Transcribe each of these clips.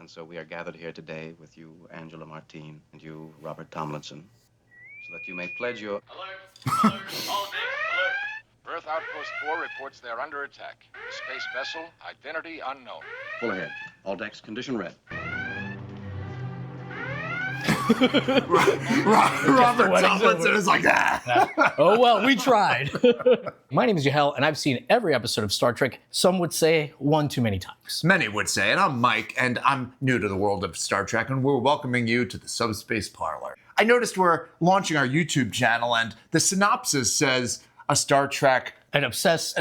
And so we are gathered here today with you, Angela Martine, and you, Robert Tomlinson, so that you may pledge your... Alert! Alert! All decks, alert! Earth Outpost 4 reports they're under attack. A space vessel, identity unknown. Full ahead. All decks, condition red. Robert Tomlinson is like, ah. Oh, well, we tried. My name is Yahel, and I've seen every episode of Star Trek, some would say one too many times. Many would say, and I'm Mike, and I'm new to the world of Star Trek, and we're welcoming you to the Subspace Parlor. I noticed we're launching our YouTube channel, and the synopsis says a Star Trek An obsessed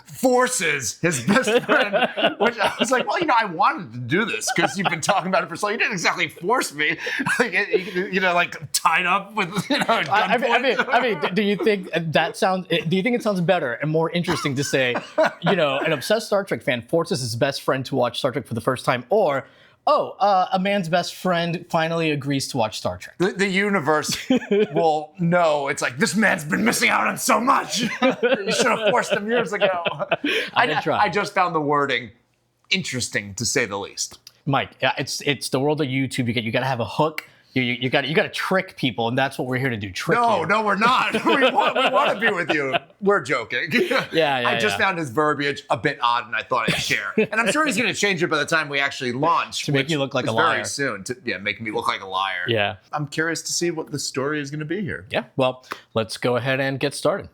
forces his best friend, which I was like, well, I wanted to do this because you've been talking about it for so long. You didn't exactly force me, like tied up with, I mean, do you think it sounds better and more interesting to say, an obsessed Star Trek fan forces his best friend to watch Star Trek for the first time, or a man's best friend finally agrees to watch Star Trek? The universe will know. It's like, this man's been missing out on so much. You should have forced him years ago. I just found the wording interesting, to say the least. Mike, it's the world of YouTube. You got to have a hook. You got to trick people, and that's what we're here to do. Trick you. No, we're not. we want to be with you. We're joking. I just found his verbiage a bit odd, and I thought I'd share. And I'm sure he's going to change it by the time we actually launch. To make you look like a liar. Very soon. Make me look like a liar. Yeah. I'm curious to see what the story is going to be here. Yeah. Well, let's go ahead and get started.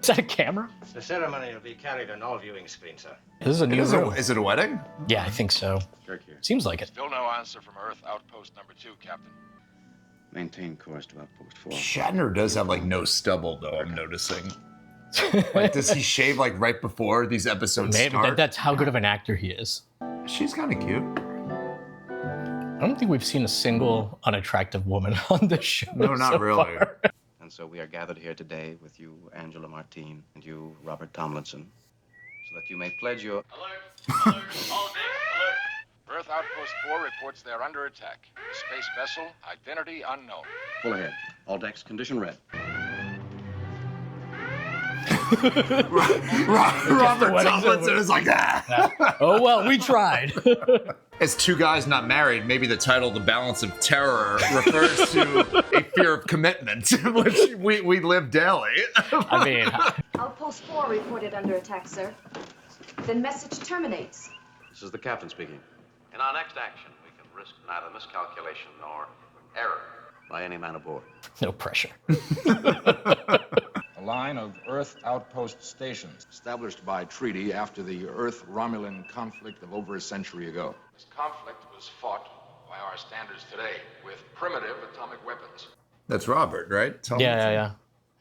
Is that a camera? The ceremony will be carried on all viewing screens, sir. This is a new room. Is it a wedding? Yeah, I think so. Kirk here. Seems like it. Still no answer from Earth Outpost number 2, Captain. Maintain course to Outpost 4. Shatner does have no stubble, though, I'm noticing. Does he shave right before these episodes start? That's how good of an actor he is. She's kind of cute. I don't think we've seen a single unattractive woman on this show. No, not so really. far. And so we are gathered here today with you, Angela Martine, and you, Robert Tomlinson, so that you may pledge your... Alert! Alert! All decks, alert! Earth Outpost 4 reports they're under attack. A space vessel, identity unknown. Full ahead. All decks, condition red. Robert Tomlinson is like, ah. Oh, well, we tried. As two guys not married, maybe the title The Balance of Terror refers to a fear of commitment, which we live daily. I mean... Outpost 4 reported under attack, sir. Then message terminates. This is the captain speaking. In our next action, we can risk neither miscalculation nor error. By any man aboard. No pressure. A line of Earth outpost stations established by treaty after the Earth-Romulan conflict of over a century ago. This conflict was fought by our standards today with primitive atomic weapons. That's Robert, right? Yeah.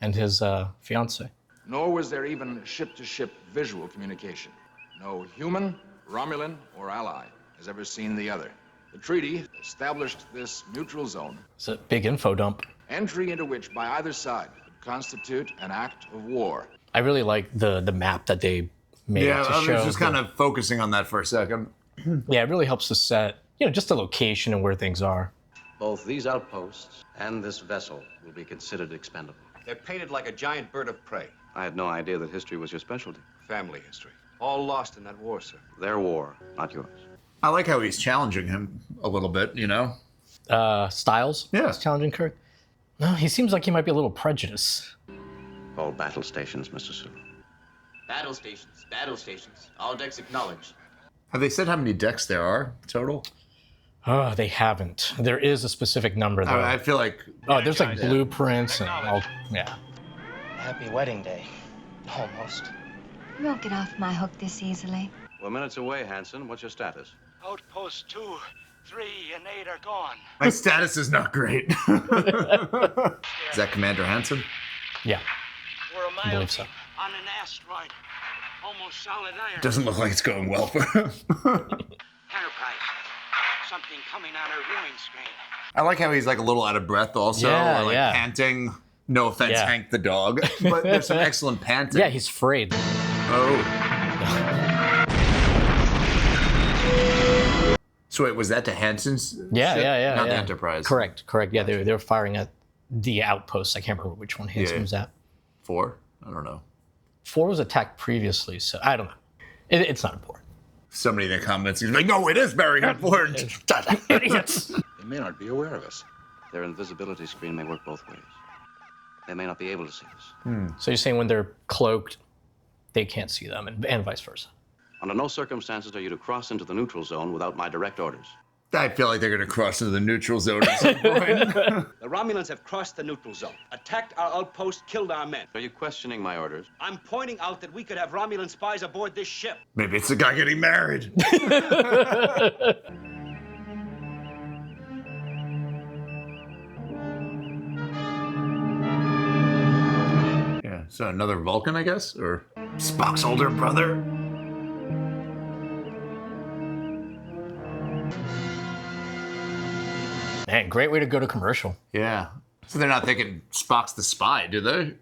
And his fiance. Nor was there even ship-to-ship visual communication. No human, Romulan, or ally has ever seen the other. The treaty established this neutral zone. It's a big info dump. Entry into which by either side would constitute an act of war. I really like the map that they made to I show. was just kind of focusing on that for a second. Yeah, it really helps to set, just the location and where things are. Both these outposts and this vessel will be considered expendable. They're painted like a giant bird of prey. I had no idea that history was your specialty. Family history. All lost in that war, sir. Their war, not yours. I like how he's challenging him a little bit, Styles? Yeah. He's challenging Kirk? No, he seems like he might be a little prejudiced. All battle stations, Mr. Sulu. Battle stations. All decks acknowledged. Have they said how many decks there are total? Oh, they haven't. There is a specific number, though. I feel like... there's blueprints and all... Yeah. Happy wedding day. Almost. You won't get off my hook this easily. We're minutes away, Hanson. What's your status? Outpost 2, 3, and 8 are gone. My status is not great. Is that Commander Hanson? Yeah. We're a I mile believe so. deep on an asteroid. Almost solid iron. Doesn't look like it's going well for him. Enterprise. Something coming on our viewing screen. I like how he's a little out of breath also, or panting. No offense, Hank the dog, but there's some excellent panting. Yeah, he's afraid. Oh. So wait, was that to Hanson's ship? Yeah. Not the Enterprise. Correct. Yeah, they were firing at the outpost. I can't remember which one Hanson was at. 4? I don't know. 4 was attacked previously, so I don't know. It's not important. Somebody in the comments is like, no, it is very important. Idiots. They may not be aware of us. Their invisibility screen may work both ways. They may not be able to see us. So you're saying when they're cloaked, they can't see them, and vice versa. Under no circumstances are you to cross into the neutral zone without my direct orders. I feel like they're going to cross into the neutral zone at some point. The Romulans have crossed the neutral zone, attacked our outpost, killed our men. Are you questioning my orders? I'm pointing out that we could have Romulan spies aboard this ship. Maybe it's the guy getting married. Yeah, so another Vulcan, I guess? Or Spock's older brother? Man, great way to go to commercial. Yeah. So they're not thinking Spock's the spy, do they?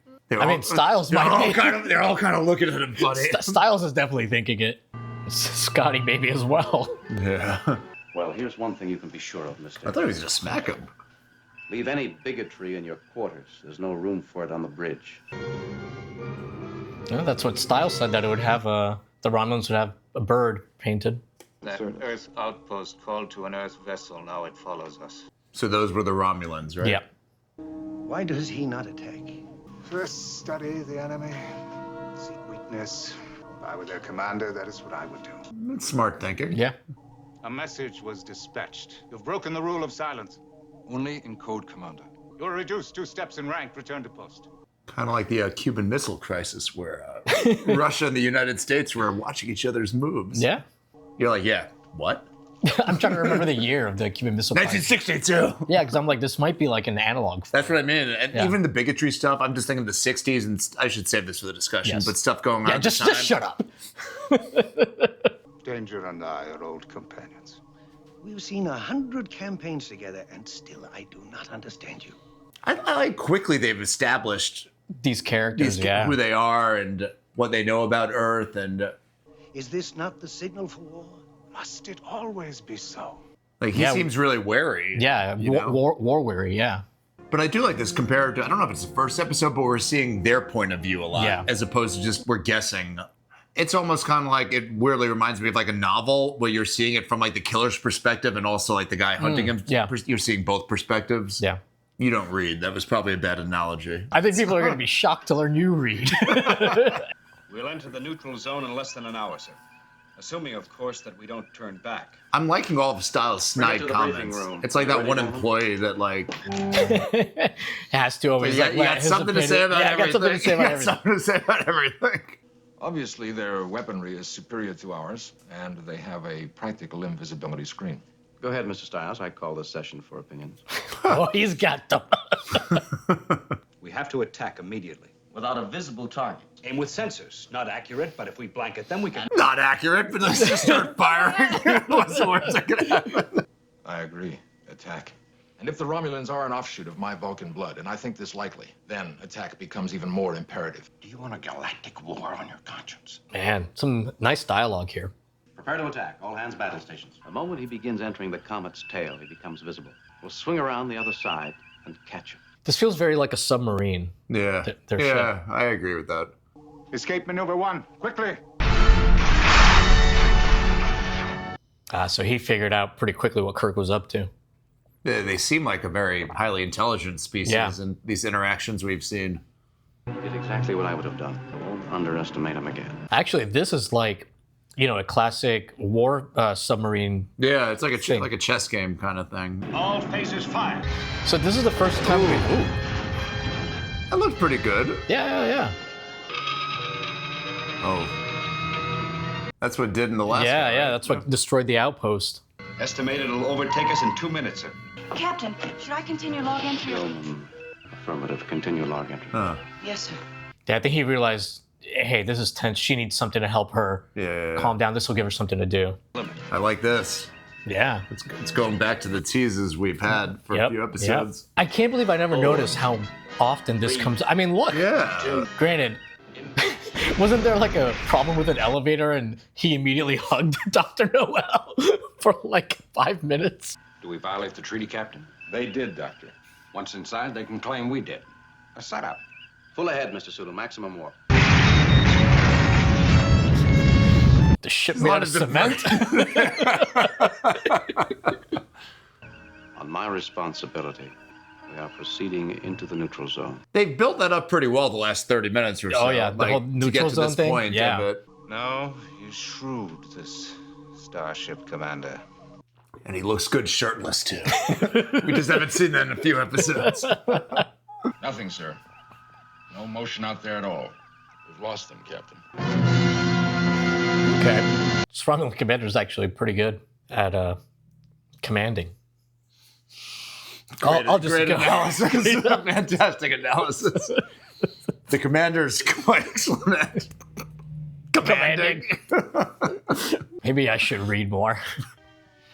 Styles they're might be. They're all kind of looking at him funny. Styles is definitely thinking it. Scotty maybe as well. Yeah. Well, here's one thing you can be sure of, mister. I thought he was going to smack him. Leave any bigotry in your quarters. There's no room for it on the bridge. Yeah, that's what Styles said, that it would have the Romulans would have a bird painted. That Earth outpost called to an Earth vessel. Now it follows us. So those were the Romulans, right? Yeah. Why does he not attack? First, study the enemy, seek weakness. If I were their commander, that is what I would do. That's smart thinking. Yeah. A message was dispatched. You've broken the rule of silence. Only in code, Commander. You're reduced 2 steps in rank. Return to post. Kind of like the Cuban Missile Crisis, where Russia and the United States were watching each other's moves. Yeah. You're like, yeah, what? I'm trying to remember the year of the Cuban Missile Crisis. 1962. Yeah, because I'm like, this might be like an analog. That's what I mean. And Yeah. even the bigotry stuff, I'm just thinking the 60s, and I should save this for the discussion, Yes. but stuff going on Yeah, at the just time. shut up. Danger and I are old companions. We've seen 100 campaigns together, and still I do not understand you. I like quickly they've established These characters, who they are and what they know about Earth, and Is this not the signal for war? Must it always be so? like he seems really wary. Yeah, you know? war weary, yeah. But I do like this compared to, I don't know if it's the first episode, but we're seeing their point of view a lot, Yeah. as opposed to just we're guessing. It's almost kind of like, it weirdly reminds me of like a novel where you're seeing it from like the killer's perspective and also like the guy hunting him. yeah. You're seeing both perspectives. Yeah. You don't read. That was probably a bad analogy. I think people are going to be shocked to learn you read. We'll enter the neutral zone in less than an hour, sir. Assuming, of course, that we don't turn back. I'm liking all of Styles' snide to the briefing comments. room. It's like that Ready, one gentlemen? employee that like, Has to always you like, got let his something to say opinion- about yeah, I got something to say everything. about You got everything. something to say about everything. Obviously, their weaponry is superior to ours, and they have a practical invisibility screen. Go ahead, Mr. Stiles. I call this session for opinions. Oh, he's got them. We have to attack immediately. Without a visible target. Aim with sensors. Not accurate, but if we blanket them, we can... Not accurate, but let's just start firing. What's the worst that could happen? I agree. Attack. And if the Romulans are an offshoot of my Vulcan blood, and I think this likely, then attack becomes even more imperative. Do you want a galactic war on your conscience? Man, some nice dialogue here. Prepare to attack. All hands battle stations. The moment he begins entering the comet's tail, he becomes visible. We'll swing around the other side and catch him. This feels very like a submarine. Yeah. Their Yeah, I agree with that. Escape maneuver 1, quickly. So he figured out pretty quickly what Kirk was up to. They seem like a very highly intelligent species Yeah. in these interactions we've seen. He did exactly what I would have done. Don't underestimate him again. Actually, this is like, a classic war submarine. Yeah, it's like a Thing. like a chess game kind of thing. All phases fire. So this is the first time we... That looked pretty good. Yeah. Oh. That's what did in the last one, right? Yeah, that's what destroyed the outpost. Estimated it'll overtake us in 2 minutes, sir. Captain, should I continue log entry? Affirmative. Continue log entry. Huh. Yes, sir. Yeah, I think he realized, hey, this is tense. She needs something to help her Yeah. calm down. This will give her something to do. I like this. Yeah. It's going back to the teases we've had for a few episodes. I can't believe I never noticed how often this comes. I mean, look. Yeah. Granted, wasn't there like a problem with an elevator and he immediately hugged Dr. Noel for like 5 minutes? Do we violate the treaty, Captain? They did, Doctor. Once inside, they can claim we did. A setup. Full ahead, Mr. Sulu. Maximum warp. The ship made out of cement? On my responsibility, we are proceeding into the neutral zone. They've built that up pretty well the last 30 minutes or so. Oh, yeah, the whole neutral to get to zone this thing? point Yeah. of it. No, he's shrewd, this Starship Commander. And he looks good shirtless, too. We just haven't seen that in a few episodes. Nothing, sir. No motion out there at all. We've lost them, Captain. Okay. Romulan Commander is actually pretty good at commanding. I'll just Great go. analysis. Fantastic analysis. The commander's quite excellent at commanding. Maybe I should read more.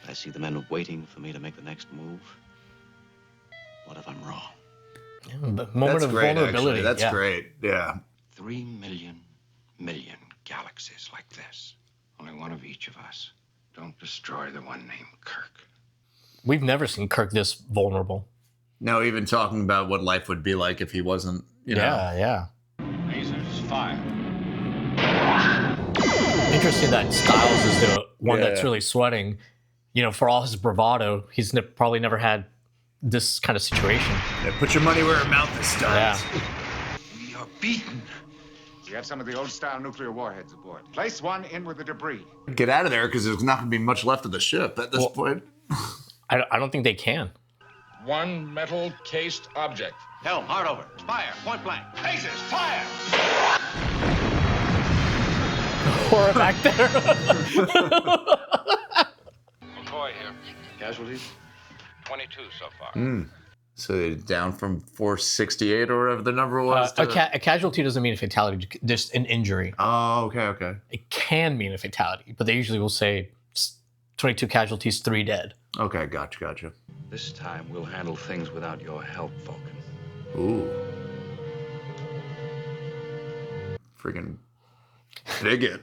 I see the men waiting for me to make the next move. What if I'm wrong? Yeah, the moment That's of great, vulnerability. actually. That's yeah. great. Yeah. 3 million galaxies like this. Only one of each of us. Don't destroy the one named Kirk. We've never seen Kirk this vulnerable. No, even talking about what life would be like if he wasn't, you know. Yeah. Lasers, fire. Interesting that Styles is the one that's really sweating. You know, for all his bravado, he's probably never had this kind of situation. Yeah, put your money where your mouth is, Styles. Yeah. We are beaten. We have some of the old-style nuclear warheads aboard. Place one in with the debris. Get out of there, because there's not going to be much left of the ship at this point. I don't think they can. One metal-cased object. Helm, hard over. Fire, point blank. Lasers, fire! Or back there. McCoy here. Casualties? 22 so far. So down from 468 or whatever the number was. A casualty doesn't mean a fatality, just an injury. Oh, okay. It can mean a fatality, but they usually will say 22 casualties, 3 dead. Okay, gotcha. This time we'll handle things without your help, Vulcan. Ooh. Friggin' bigot.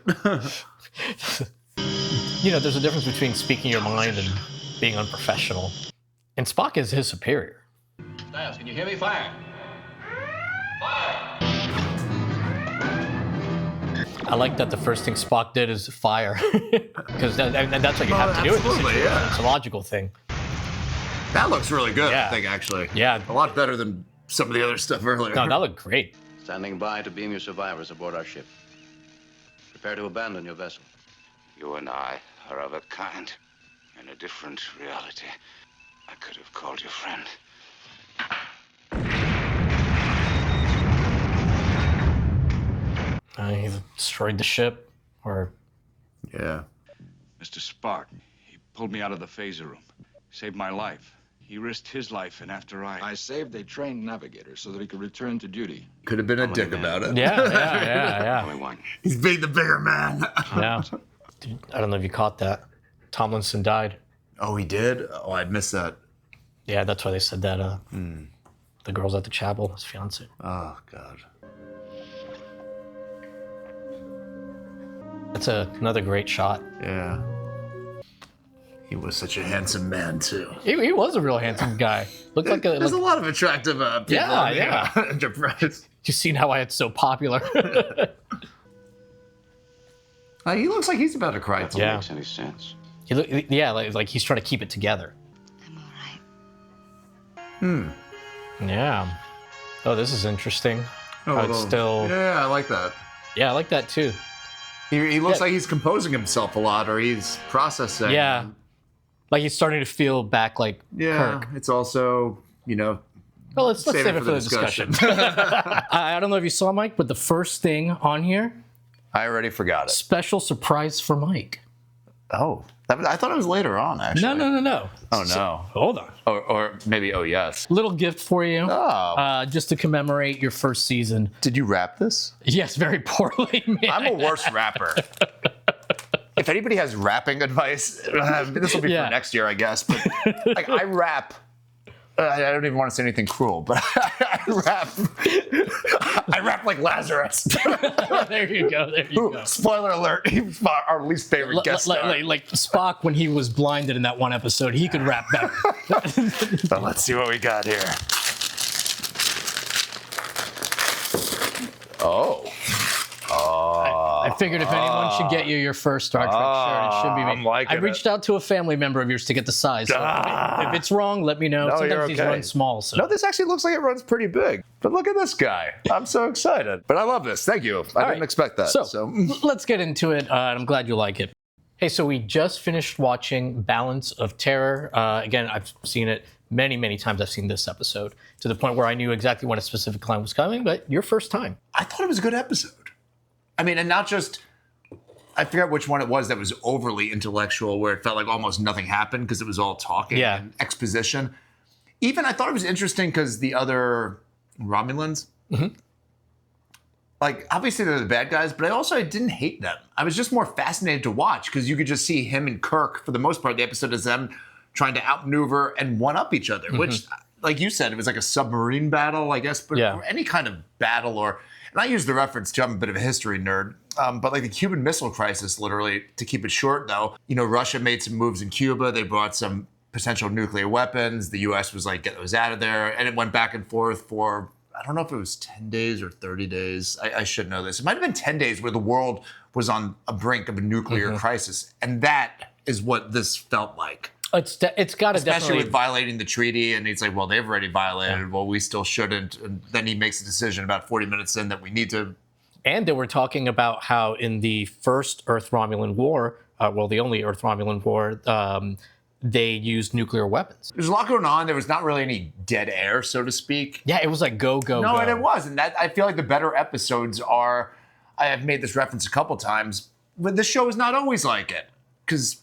You know, there's a difference between speaking your mind and being unprofessional. And Spock is his superior. Styles, can you hear me? Fire! Fire! I like that the first thing Spock did is fire. Because that's what you have to do in this situation. Yeah. It's a logical thing. That looks really good, Yeah. I think, actually. Yeah. A lot better than some of the other stuff earlier. No, that looked great. Standing by to beam your survivors aboard our ship. Prepare to abandon your vessel. You and I are of a kind. In a different reality. I could have called you friend. He destroyed the ship, or... Yeah. Mr. Spock, he pulled me out of the phaser room. Saved my life. He risked his life, and after I saved a trained navigator so that he could return to duty. Could have been a dick about it. Yeah. Only one. He's being the bigger man. Yeah. Dude, I don't know if you caught that. Tomlinson died. Oh, he did? Oh, I missed that. Yeah, that's why they said that. The girls at the chapel, his fiance. Oh, God. That's another great shot. Yeah. He was such a handsome man, too. He was a real handsome guy. Looked like a... There's a lot of attractive people Yeah. Enterprise. You've seen how it's so popular. He looks like he's about to cry, too. That makes any sense. Like he's trying to keep it together. I'm all right. Yeah. Oh, this is interesting. Oh, How it's still... Yeah, I like that. Yeah, I like that, too. He looks like he's composing himself a lot, or he's processing. Yeah. Like he's starting to feel back like Kirk. It's also, Well, let's save it for the discussion. I don't know if you saw Mike, but the first thing on here, I already forgot it. special surprise for Mike. Oh, I thought it was later on, actually. No. Oh, no. Hold on. Or maybe, oh, yes. Little gift for you. Oh. Just to commemorate your first season. Did you wrap this? Yes, very poorly. I'm a worse rapper. If anybody has rapping advice, this will be for next year, I guess. But like, I rap. I don't even want to say anything cruel, but I rap like Lazarus. There you go. Spoiler alert, he's our least favorite guest star. Like Spock, when he was blinded in that one episode, he could rap better. But let's see what we got here. Oh. I figured if anyone should get you your first Star Trek shirt, it should be me. I'm liking I reached out to a family member of yours to get the size. So if it's wrong, let me know. No, Sometimes you're these okay. run small. So. No, this actually looks like it runs pretty big. But look at this guy. I'm so excited. But I love this. Thank you. I didn't expect that. So let's get into it. I'm glad you like it. Hey, so we just finished watching Balance of Terror. Again, I've seen it many times. I've seen this episode to the point where I knew exactly when a specific line was coming, but your first time. I thought it was a good episode. I mean, and not just, I forget which one it was that was overly intellectual, where it felt like almost nothing happened because it was all talking and exposition. Even I thought it was interesting because the other Romulans, like, obviously they're the bad guys, but I didn't hate them. I was just more fascinated to watch because you could just see him and Kirk, for the most part, the episode is them trying to outmaneuver and one-up each other, which, like you said, it was like a submarine battle, I guess, but or any kind of battle, or, and I use the reference to, I'm a bit of a history nerd, but like the Cuban Missile Crisis, literally, to keep it short though, you know, Russia made some moves in Cuba, they brought some potential nuclear weapons, the US was like, get those out of there, and it went back and forth for, I don't know if it was 10 days or 30 days. I should know this. It might have been 10 days where the world was on a brink of a nuclear crisis. And that is what this felt like. It's got to definitely... Especially with violating the treaty. And he's like, well, they've already violated. Well, we still shouldn't. And then he makes a decision about 40 minutes in that we need to... And they were talking about how in the first Earth-Romulan War, the only Earth-Romulan War, they used nuclear weapons. There's a lot going on. There was not really any dead air, so to speak. Yeah, it was like go. No, and it was. And that, I feel like the better episodes are, I have made this reference a couple times, but this show is not always like it. Because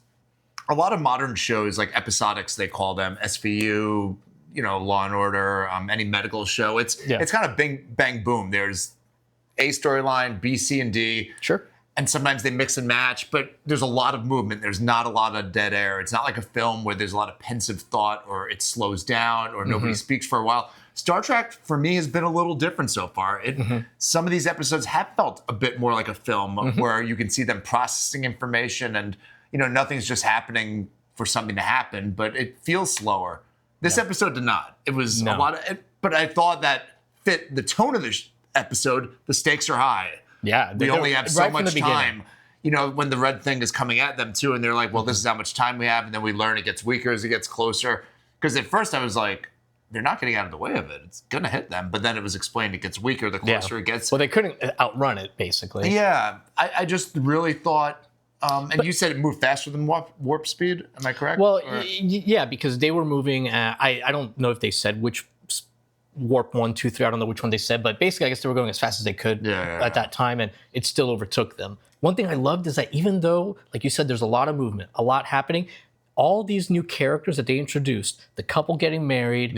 a lot of modern shows, like episodics, they call them, SVU, you know, Law and Order, any medical show, it's kind of bang, boom. There's A storyline, B, C, and D. Sure. And sometimes they mix and match, but there's a lot of movement. There's not a lot of dead air. It's not like a film where there's a lot of pensive thought or it slows down or nobody speaks for a while. Star Trek, for me, has been a little different so far. Some of these episodes have felt a bit more like a film where you can see them processing information and, you know, nothing's just happening for something to happen, but it feels slower. This episode did not. It was a lot of, but I thought that fit the tone of this episode. The stakes are high. Yeah, we only have so much time. You know, when the red thing is coming at them too, and they're like, well, this is how much time we have, and then we learn it gets weaker as it gets closer. Because at first I was like, they're not getting out of the way of it. It's going to hit them. But then it was explained it gets weaker the closer it gets. Well, they couldn't outrun it, basically. Yeah, I just really thought, and you said it moved faster than warp speed. Am I correct? Well, yeah, because they were moving at, I don't know if they said which warp 1, 2, 3, I don't know which one they said, but basically I guess they were going as fast as they could at that time, and it still overtook them. One thing I loved is that even though, like you said, there's a lot of movement, a lot happening, all these new characters that they introduced, the couple getting married,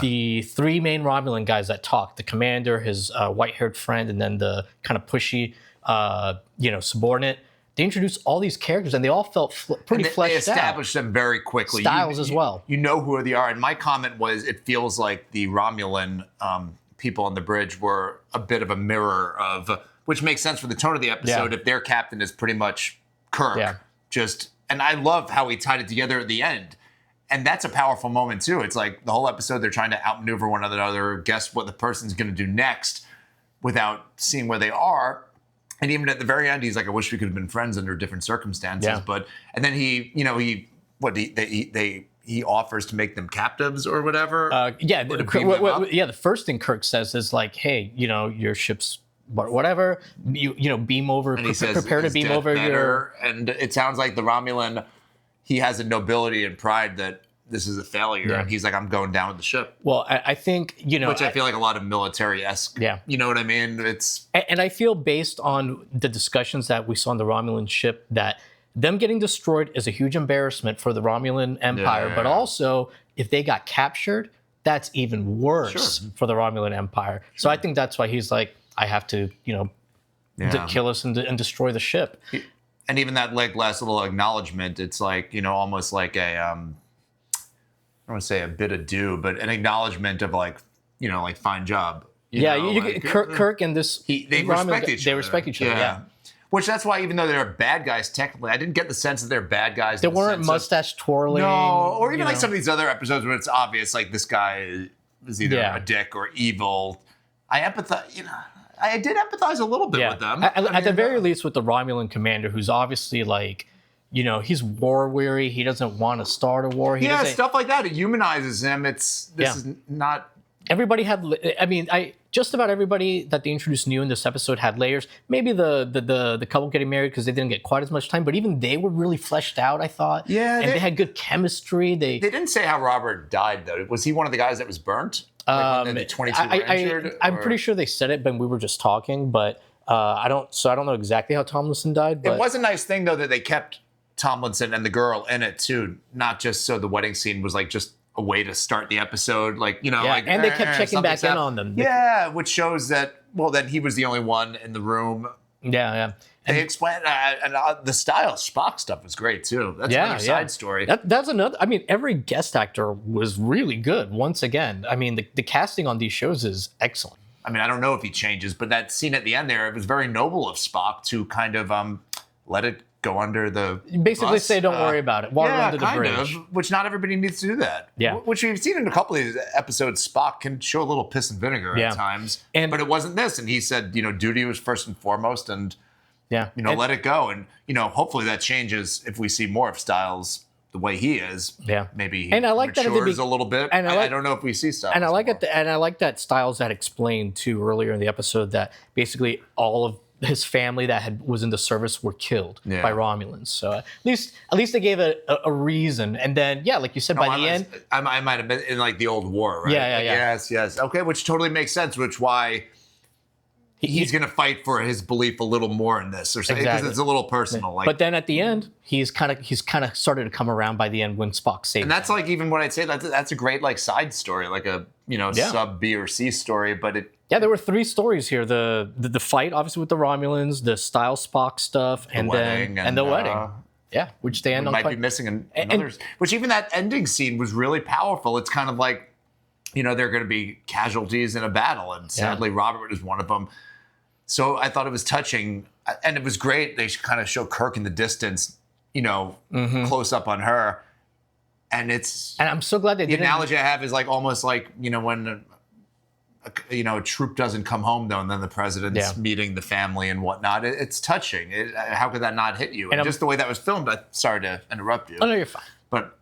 the 3 main Romulan guys that talk, the commander, his white-haired friend, and then the kind of pushy, subordinate, they introduced all these characters, and they all felt pretty fleshed out. They established them very quickly. Styles as well. You know who they are. And my comment was, it feels like the Romulan people on the bridge were a bit of a mirror of, which makes sense for the tone of the episode, if their captain is pretty much Kirk. And I love how he tied it together at the end. And that's a powerful moment, too. It's like the whole episode, they're trying to outmaneuver one another, guess what the person's going to do next without seeing where they are. And even at the very end, he's like, I wish we could have been friends under different circumstances. But, and then he offers to make them captives or whatever. The first thing Kirk says is like, hey, you know, your ship's whatever, beam over, and he says, prepare to beam over your... And it sounds like the Romulan, he has a nobility and pride that this is a failure. And he's like, I'm going down with the ship. Well, I think, which I feel like a lot of military-esque. You know what I mean? And I feel based on the discussions that we saw on the Romulan ship that them getting destroyed is a huge embarrassment for the Romulan Empire. But also, if they got captured, that's even worse for the Romulan Empire. So I think that's why he's like, I have to, kill us and destroy the ship. And even that last little acknowledgement, it's like, almost like a... I don't want to say a bit ado, but an acknowledgement of like fine job. Kirk and this they respect each other. They respect each other. Yeah. Which that's why even though they're bad guys technically, I didn't get the sense that they're bad guys. They weren't mustache twirling. No, or even like some of these other episodes where it's obvious like this guy is either a dick or evil. I empathize. I did empathize a little bit with them. At the very least with the Romulan commander, who's obviously like, he's war weary. He doesn't want to start a war. Stuff like that. It humanizes him. This is not... Everybody had, just about everybody that they introduced new in this episode had layers. Maybe the couple getting married because they didn't get quite as much time, but even they were really fleshed out, I thought. Yeah. And they had good chemistry. They didn't say how Robert died, though. Was he one of the guys that was burnt? Like when the 22 were injured? I'm pretty sure they said it, but we were just talking, but I don't know exactly how Tomlinson died. But it was a nice thing, though, that they kept Tomlinson and the girl in it, too. Not just so the wedding scene was like just a way to start the episode, and they kept checking back in on them. Which shows that he was the only one in the room. Yeah. They explained, and the style Spock stuff was great too. That's another side story. That's another. Every guest actor was really good. Once again, the casting on these shows is excellent. I don't know if he changes, but that scene at the end there, it was very noble of Spock to kind of let it go under the basically bus. Say don't worry about it. Water under the bridge. Which not everybody needs to do that. Yeah. Which we've seen in a couple of these episodes. Spock can show a little piss and vinegar at times, but it wasn't this. And he said, duty was first and foremost, and let it go. And hopefully that changes if we see more of Styles the way he is. Yeah. Maybe he and I like matures a little bit. And I don't know if we see Styles. And I like it. And I like that Styles had explained too earlier in the episode that basically all of his family that was in the service were killed by Romulans. So at least they gave it a reason. And then like you said, by the end, I might have been in like the old war, right? Yeah. Yes. Okay, which totally makes sense. Which why he's going to fight for his belief a little more in this, or something, because it's a little personal. But then at the end, he's kind of started to come around by the end when Spock saves him. And that's like even what I'd say that's a great like side story, like a sub B or C story, but it. Yeah, there were 3 stories here: the fight, obviously with the Romulans, the Styles Spock stuff, and the wedding. Yeah, which they end on. Might be missing another. Which even that ending scene was really powerful. It's kind of like, there are going to be casualties in a battle, and sadly Robert is one of them. So I thought it was touching, and it was great. They kind of show Kirk in the distance, close up on her, and it's. And I'm so glad they did. The analogy I have is like almost like when a troop doesn't come home though, and then the president's meeting the family and whatnot. It's touching. How could that not hit you? And just the way that was filmed. Sorry to interrupt you. Oh no, you're fine. But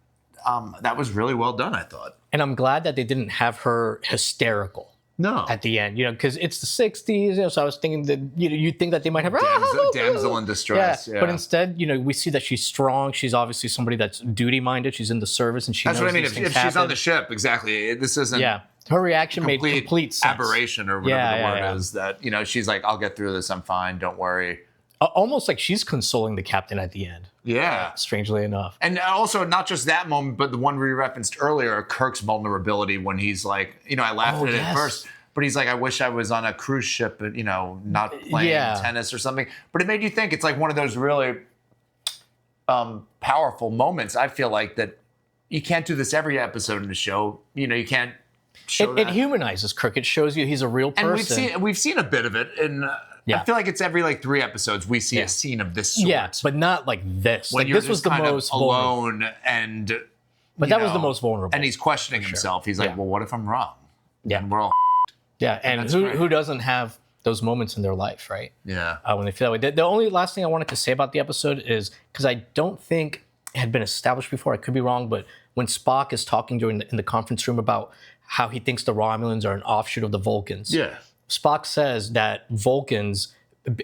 that was really well done, I thought. And I'm glad that they didn't have her hysterical. No. At the end, because it's the 60s, so I was thinking that, you'd think that they might have damsel in distress. Yeah. But instead, we see that she's strong. She's obviously somebody that's duty-minded. She's in the service, and she knows That's what I mean. If she's on the ship, exactly. This isn't. Yeah. Her reaction made complete sense. Aberration or whatever the word is. That she's like, I'll get through this. I'm fine. Don't worry. Almost like she's consoling the captain at the end. Yeah. Strangely enough. And also, not just that moment, but the one we referenced earlier, Kirk's vulnerability when he's like, I laughed at it at first. But he's like, I wish I was on a cruise ship, not playing tennis or something. But it made you think. It's like one of those really powerful moments. I feel like that you can't do this every episode in the show. You can't show that. It humanizes Kirk. It shows you he's a real person. And we've seen a bit of it. And I feel like it's every like 3 episodes we see a scene of this sort. Yeah, but not like this. When like, you're this was the most alone and. But that was the most vulnerable. And he's questioning himself. He's like, well, what if I'm wrong? Yeah. And we're all. Yeah, and who doesn't have those moments in their life, right? Yeah. When they feel that way. The only last thing I wanted to say about the episode is, because I don't think it had been established before, I could be wrong, but when Spock is talking in the conference room about how he thinks the Romulans are an offshoot of the Vulcans. Yeah. Spock says that Vulcans,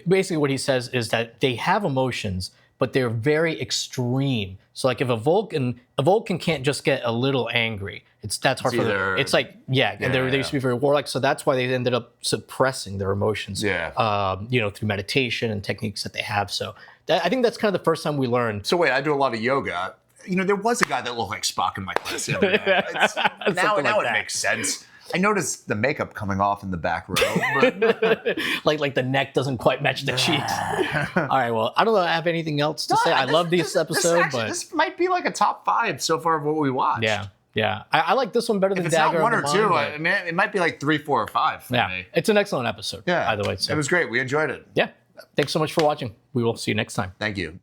basically what he says is that they have emotions, but they're very extreme. So like if a Vulcan can't just get a little angry. That's hard for them. It's like, and they used to be very warlike. So that's why they ended up suppressing their emotions. Yeah. Through meditation and techniques that they have. So I think that's kind of the first time we learned. So wait, I do a lot of yoga. There was a guy that looked like Spock in my class the other day. Now it makes sense. I noticed the makeup coming off in the back row, but like the neck doesn't quite match the cheeks. All right, well, I don't know. I have anything else to say. I love this episode, but this might be like a top 5 so far of what we watched. Yeah. I like this one better than Dagger. If it's not 1 or 2, I mean, it might be like 3, 4, or 5 for me. It's an excellent episode. Yeah, either way. So. It was great. We enjoyed it. Yeah. Thanks so much for watching. We will see you next time. Thank you.